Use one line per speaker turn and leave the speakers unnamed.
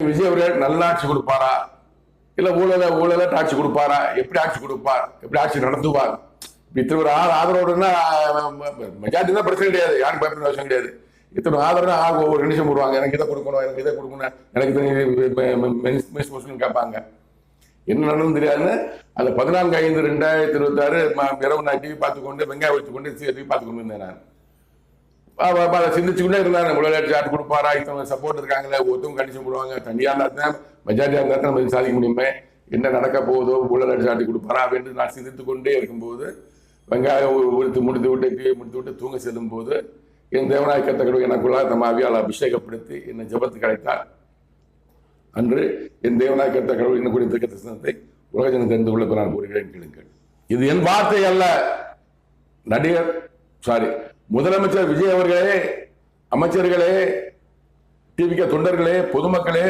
விஜய் அவர்கள் நல்ல ஆட்சி கொடுப்பாரா இல்ல ஊழல ஆட்சி கொடுப்பாரா, எப்படி ஆட்சி கொடுப்பார், எப்படி ஆட்சி நடத்துவார்? இத்தனை ஒரு ஆதரவுன்னா மெஜாரிட்டி தான் பிரச்சனை கிடையாது, யாரும் பயப்பட அவசியம் கிடையாது. இத்தனை ஆதரவுனா ஒவ்வொரு நிமிஷம் போடுவாங்க, எனக்கு இதை கொடுக்கணும், எனக்கு இதை கொடுக்கணும், எனக்கு கேட்பாங்க. என்ன நடந்து தெரியாதுன்னு அந்த 14/5/2026 இரவு நான் டிவி பார்த்துக்கொண்டு வெங்காயம் வச்சுக்கொண்டு டிவி பார்த்துக்கொண்டு இருந்தேன். நான் அதை சிந்திச்சுக்கிட்டே இருந்தாங்க, முதலாளி ஆட்டு கொடுப்பாரா, இத்தனை சப்போர்ட் இருக்காங்களே, ஒருத்தவங்க கண்டிச்சு போடுவாங்க, தனியா இருந்தா மெஜாரிட்டியா இருந்தா நம்ம சாதிக்க முடியுமே, என்ன நடக்க போகுதோ, ஊழல் ஆட்டி கொடுப்பாரா அப்படின்னு நான் சிந்தித்து கொண்டே இருக்கும்போது வெங்காயம் முடித்து விட்டு தூங்க செல்லும் போது என் தேவநாயகத்தை கடவுள் எனக்குள்ள நம்ம அவியால் அபிஷேகப்படுத்தி என்னை ஜபத்துக்கு அழைத்தார். அன்று என் தேவநாயகத்தை கடவுள் என்னக்கூடிய திருக்க தரிசனத்தை உலக ஜனம் தெரிந்து கொள்ள நான் கூறுகிறேன், கேளுங்கள். இது என் வார்த்தை அல்ல. முதலமைச்சர் விஜய் அவர்களே, அமைச்சர்களே, டிவிக தொண்டர்களே, பொதுமக்களே,